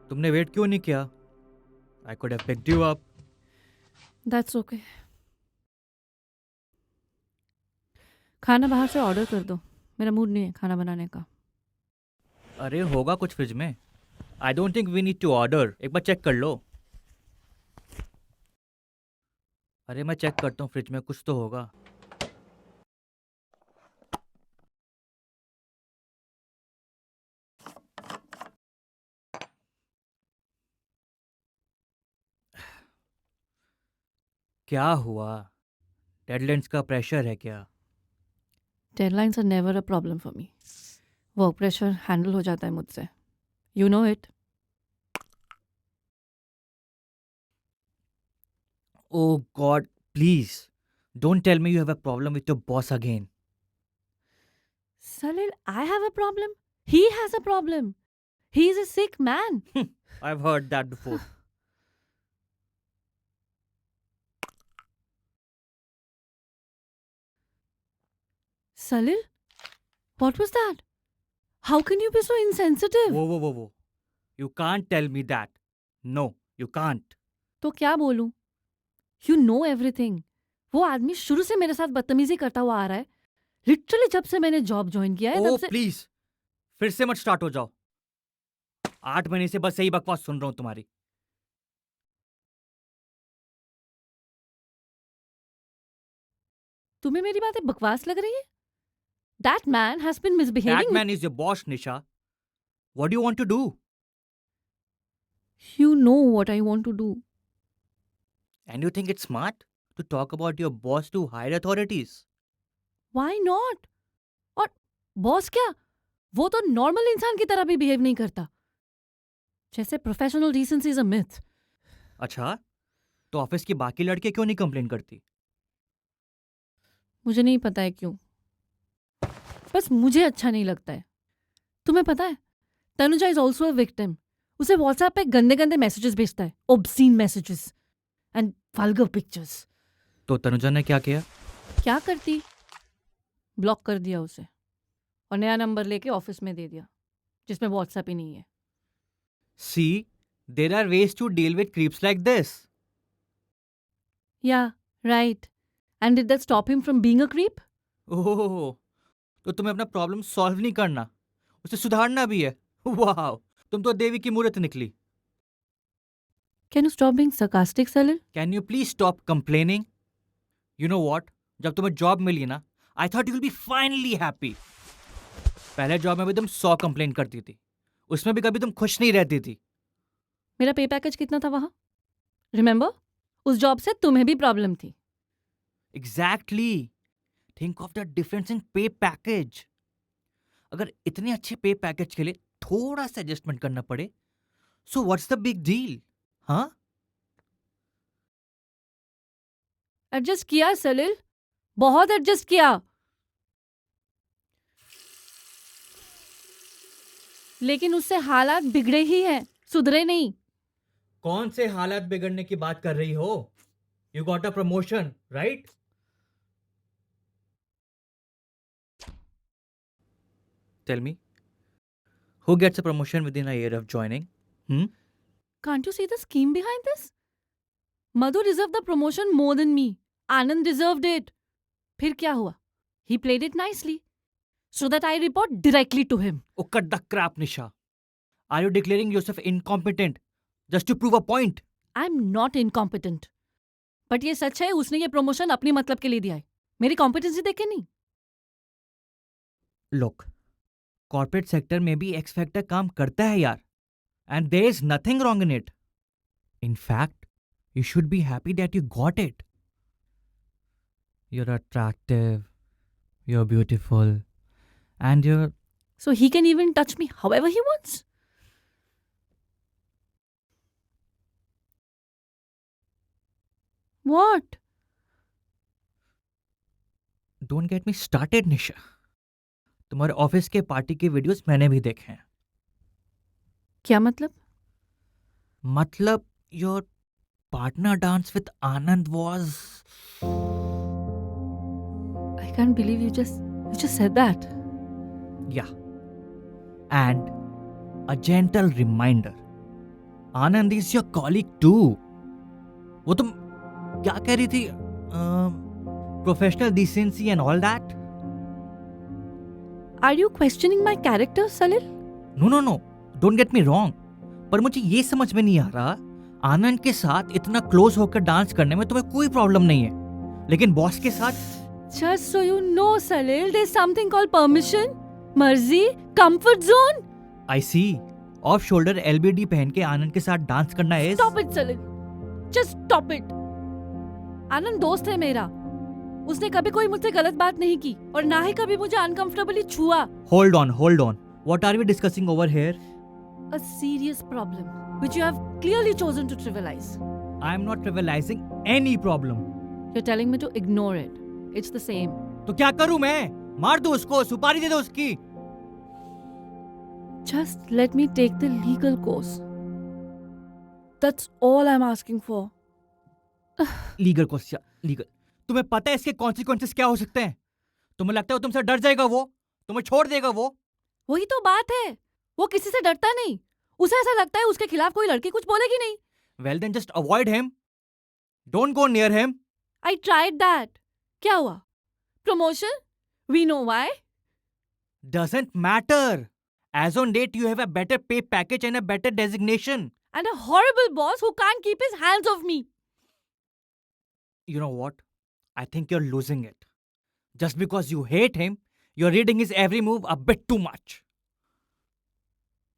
तुमने वेट क्यों नहीं किया? I could have picked you up. That's okay. खाना बाहर से ऑर्डर कर दो, मेरा मूड नहीं है खाना बनाने का। अरे होगा कुछ फ्रिज में। I don't think we need to order, एक बार चेक कर लो। अरे मैं चेक करता हूँ फ्रिज में कुछ तो होगा। क्या हुआ? डेडलाइंस का प्रेशर है क्या? Deadlines are never a problem for me. Work pressure handle हो जाता है मुझसे, you know it. Oh God, please don't tell me you have a problem with your boss again. Salil, I have a problem. He has a problem. He is a sick man. I've heard that before. Salil, what was that? How can you be so insensitive? Whoa. You can't tell me that. No, you can't. तो क्या बोलूं? You know everything. वो आदमी शुरू से मेरे साथ बदतमीजी करता हुआ आ रहा है। लिटरली जब से मैंने जॉब ज्वाइन किया है तब Oh, से। please. फिर से मत स्टार्ट हो जाओ। 8 महीने से बस यही बकवास सुन रहा हूँ तुम्हारी। तुम्हें मेरी बातें बकवास लग रही है? That man has been That misbehaving with... man is your boss, Nisha. What do you want to do? You know what I want to do. And you think it's smart to talk about your boss to higher authorities? Why not? और boss क्या, वो तो normal इंसान की तरह भी behave नहीं करता। जैसे professional decency is a myth. अच्छा, तो ऑफिस की बाकी लड़के क्यों नहीं कंप्लेन करती? मुझे नहीं पता है क्यों, बस मुझे अच्छा नहीं लगता है। तुम्हें पता है, Tanuja is also a victim. उसे व्हाट्सएप पे गंदे गंदे मैसेजेस भेजता है, obscene messages and vulgar pictures. तो तनुजा ने क्या किया? क्या करती? ब्लॉक कर दिया उसे और नया नंबर लेके ऑफिस में दे दिया जिसमें व्हाट्सएप ही नहीं है। See, there are ways to deal with creeps like this. या right, and did that stop him from being a creep? Oh, तो तुम्हें अपना प्रॉब्लम सॉल्व नहीं करना, उसे सुधारना भी है। वाह, तुम तो देवी की मूर्त निकली। Can you stop being sarcastic, Salil? Can you please stop complaining? You know what, जब तुम्हें जॉब मिली ना, I thought you will be finally happy. पहले जॉब में भी तुम 100 कंप्लेन करती थी, उसमें भी कभी तुम खुश नहीं रहती थी। मेरा पे पैकेज कितना था वहां? रिमेंबर, उस जॉब से तुम्हें भी प्रॉब्लम थी। Exactly, think of the difference in पे पैकेज। अगर इतने अच्छे पे पैकेज के लिए थोड़ा सा एडजस्टमेंट करना पड़े, so what's the big deal? हाँ, एडजस्ट किया सलिल, बहुत एडजस्ट किया, लेकिन उससे हालात बिगड़े ही हैं, सुधरे नहीं। कौन से हालत बिगड़ने की बात कर रही हो? You got a promotion, right? Tell me, who gets a promotion within a year of joining? Hmm? Can't you see the scheme behind this? Madhu deserved the promotion more than me. Anand deserved it. फिर क्या हुआ? He played it nicely so that I report directly to him. Oh, cut the crap, Nisha. Are you declaring yourself incompetent just to prove a point? I'm not incompetent. But ये सच है, उसने ये promotion अपनी मतलब के लिए दिया है, मेरी कॉम्पिटेंसी देख के नहीं। Look, corporate sector में भी X factor काम करता है यार, and there is nothing wrong in it. In fact, you should be happy that you got it. You're attractive, you're beautiful, and you're... So he can even touch me however he wants. What? Don't get me started, Nisha. तुम्हारे office के party के videos मैंने भी देखे हैं। क्या मतलब? मतलब your partner dance with Anand was... I can't believe you just said that. Yeah. And a gentle reminder Anand is your colleague too. वो तुम क्या कह रही थी? Professional decency and all that. Are you questioning my character, Salil? No no no, don't get me wrong. पर मुझे ये समझ में नहीं आ रहा, आनंद के साथ इतना क्लोज होकर डांस करने में तुम्हें कोई प्रॉब्लम नहीं है, लेकिन बॉस के साथ. Just so you know, Salil, there's something called permission, मर्जी, comfort zone. आई सी. ऑफ शोल्डर एलबीडी पहन के आनंद के साथ डांस करना है. Stop it, Salil. Just stop it. आनंद दोस्त है मेरा. उसने कभी कोई मुझसे गलत बात नहीं की और ना ही कभी मुझे अनकंफर्टेबली छुआ. Hold on, hold on. What are we discussing over here? A serious problem, which you have clearly chosen to trivialize. I am not trivialising any problem. You're telling me to ignore it. It's the same. तो क्या करूं मैं? मार दो उसको, सुपारी दे दो उसकी. Just let me take the legal course. That's all I'm asking for. Legal question, legal. तुम्हें पता है इसके कॉन्सिक्वेंसेस क्या हो सकते हैं? तुम्हें लगता है वो तुमसे डर जाएगा? वो तुम्हें छोड़ देगा? वो वही तो बात है. वो किसी से डरता नहीं. उसे ऐसा लगता है उसके खिलाफ कोई लड़की कुछ बोलेगी नहीं. Well then just avoid him. Don't go near him. I tried that. क्या हुआ? Promotion? We know why. Doesn't matter. As on date, you have a better pay package and a better designation. And a horrible boss who can't keep his hands off me. You know what? I think you're losing it. Just because you hate him, you're reading his every move a bit too much.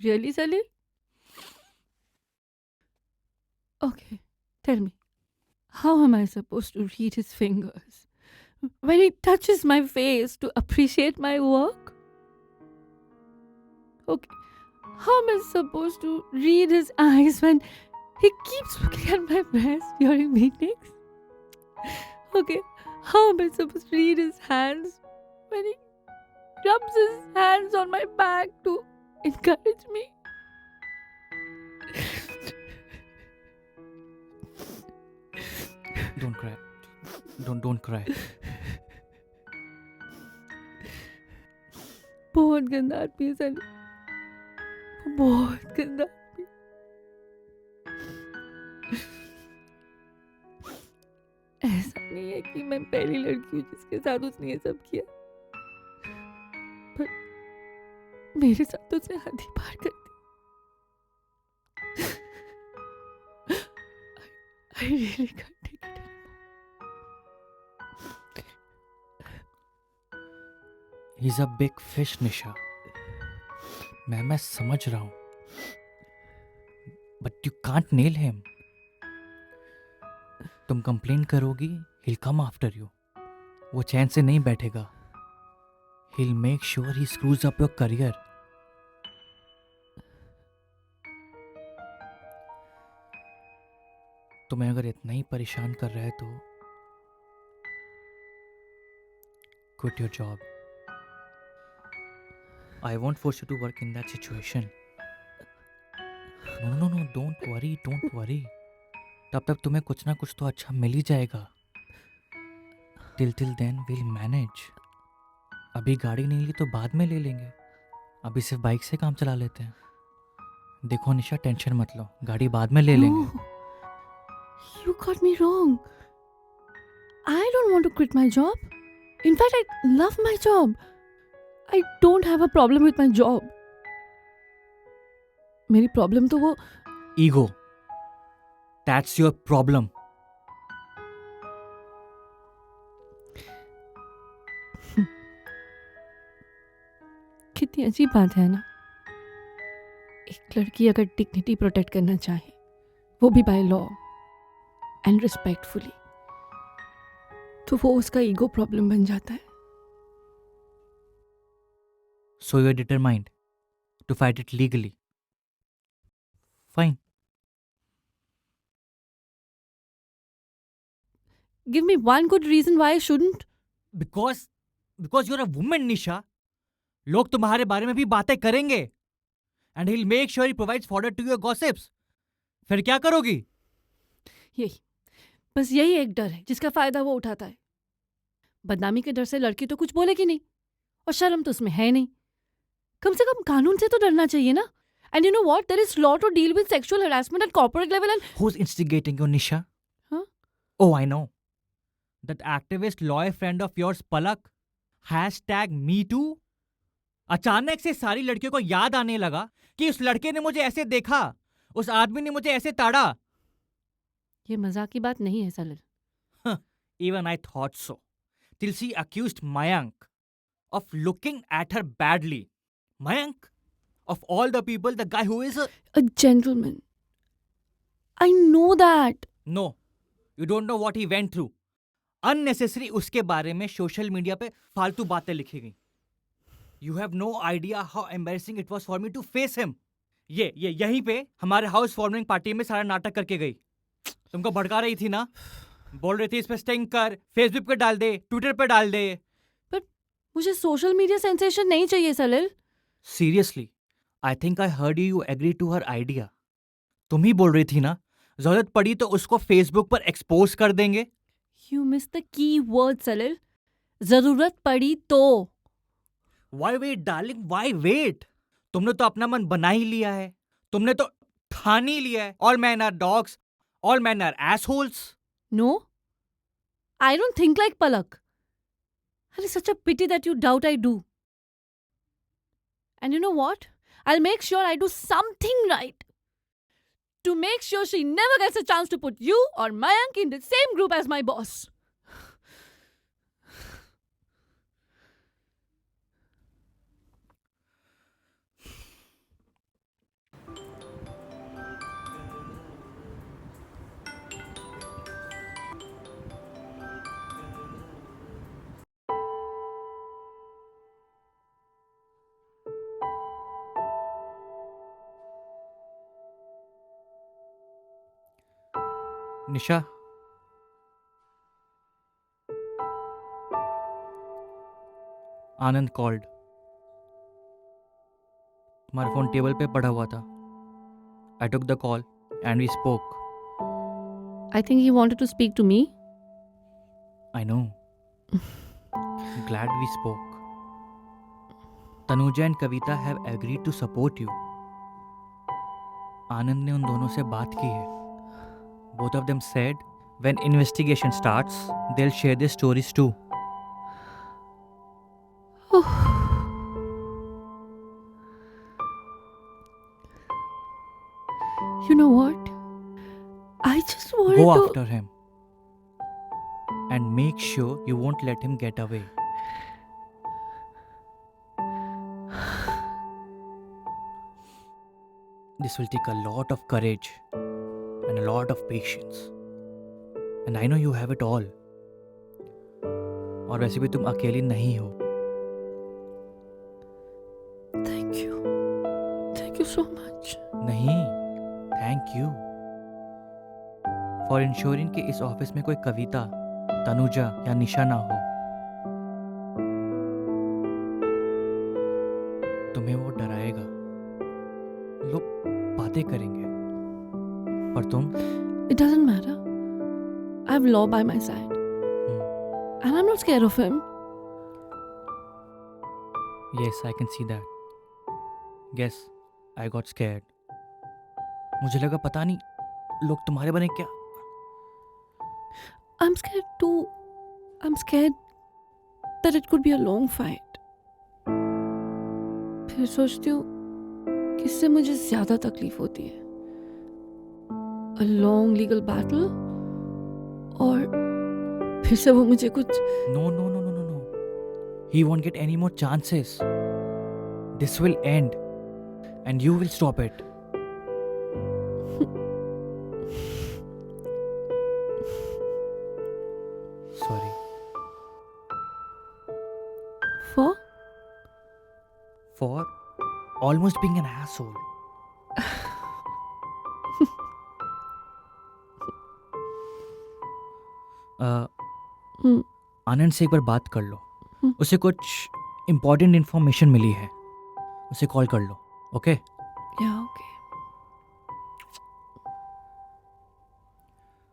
Really, Salil? Okay, tell me. How am I supposed to read his fingers when he touches my face to appreciate my work? Okay, how am I supposed to read his eyes when he keeps looking at my breast during meetings? Okay, how am I supposed to read his hands when he rubs his hands on my back to encourage me? Don't cry. Don't cry. बहुत गंदा आदमी है सली. बहुत गंदा आदमी. ऐसा नहीं है कि मैं पहली लड़की हूँ जिसके साथ उसने ये सब किया, पर मेरे साथ तो उसने हद ही पार कर दी. I really can't take it anymore. He's a big fish, Nisha. मैं समझ रहा हूँ. But you can't nail him. तुम कंप्लेन करोगी, he'll come after you. वो चैन से नहीं बैठेगा. He'll make sure he screws up your career. तुम्हें अगर इतना ही परेशान कर रहा है तो quit your job. I won't force you to work in that situation. No, don't worry. तब तक तुम्हें कुछ ना कुछ तो अच्छा मिल ही जाएगा. Till then we'll manage. अभी गाड़ी नहीं ली तो बाद में ले लेंगे. अभी सिर्फ बाइक से काम चला लेते हैं. देखो निशा, टेंशन मत लो, गाड़ी बाद में ले लेंगे. No, you got me wrong. I don't want to quit my job. In fact, I love my job. I don't have a problem with my job. मेरी प्रॉब्लम तो वो Ego. That's your problem. कितनी अजीब बात है ना. एक लड़की अगर डिग्निटी प्रोटेक्ट करना चाहे, वो भी बाय लॉ एंड रिस्पेक्टफुली, तो वो उसका ईगो प्रॉब्लम बन जाता है. So you're determined to fight it legally. Fine. Give me one good reason why I shouldn't. Because you're a woman, Nisha. लोग तुम्हारे बारे में भी बातें करेंगे. And he'll make sure he provides fodder to your gossips. फिर क्या करोगी? बस यही एक डर है जिसका फायदा वो उठाता है. बदनामी के डर से लड़की तो कुछ बोलेगी नहीं, और शर्म तो उसमें है नहीं. कम से कम कानून से तो डरना चाहिए ना. And you know what? There is law to deal with sexual harassment at corporate level and... Who's instigating you, Nisha? Huh? Oh, I know. That activist lawyer friend of yours, Palak. #MeToo. अचानक से सारी लड़कियों को याद आने लगा कि उस लड़के ने मुझे ऐसे देखा, उस आदमी ने मुझे ऐसे ताड़ा. ये मजाक की बात नहीं है Salil. Even I thought so. Till she accused Mayank of looking at her badly. Mayank, of all the people, the guy who is a... A gentleman. I know that. No, you don't know what he went through. Unnecessary उसके बारे में social media पे फालतू बातें लिखी गई. You have no idea how embarrassing it was for me to face him. ये यहीं पे हमारे हाउस वार्मिंग पार्टी में सारा नाटक करके गई. तुमको भड़का रही थी ना? बोल रही थी इस पे स्टिंग कर, फेसबुक पे डाल दे, ट्विटर पे डाल दे. But मुझे सोशल मीडिया सेंसेशन नहीं चाहिए Salil. Seriously, I think I heard you agree to her idea. तुम ही बोल रही थी ना, जरूरत पड़ी तो उसको फेसबुक पर एक्सपोज कर देंगे. You missed the key word Salil. जरूरत पड़ी तो. Why wait, darling? Why wait? तुमने तो अपना मन बना ही लिया है. तुमने तो ठान ही लिया है. All men are dogs. All men are assholes. No? I don't think like Palak. And it's such a pity that you doubt I do. And you know what? I'll make sure I do something right. To make sure she never gets a chance to put you or Mayank in the same group as my boss. Nisha, Anand called. तुम्हारा phone table पे पड़ा हुआ था. I took the call and we spoke. I think he wanted to speak to me. I know. Glad we spoke. Tanuja and Kavita have agreed to support you. आनंद ने उन दोनों से बात की है. Both of them said when investigation starts, they'll share their stories too. You know what? I just wanted Go to... after him. And make sure you won't let him get away. This will take a lot of courage and a lot of patience. And I know you have it all. और वैसे भी तुम अकेली नहीं हो. Thank you. Thank you so much. नहीं, thank you for ensuring कि इस ऑफिस में कोई कविता, तनुजा या निशा ना हो. तुम्हें वो डराएगा, लोग बातें करेंगे, पर तुम... It doesn't matter. I have law by my side. And I'm not scared of him. Yes, I can see that. Guess I got scared. मुझे लगा पता नहीं लोग तुम्हारे बने क्या. I'm scared too. I'm scared that it could be a long fight. फिर सोचती हूँ कि इससे मुझे ज्यादा तकलीफ होती है. A long legal battle और फिर से वो मुझे कुछ... No. He won't get any more chances. This will end and you will stop it. Sorry. For almost being an asshole. आनंद से एक बार बात कर लो. उसे कुछ इम्पोर्टेंट इन्फॉर्मेशन मिली है. उसे कॉल कर लो. ओके? Yeah, okay.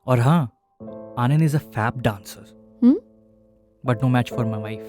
और हाँ, Anand is a fab dancer. But no match for my wife.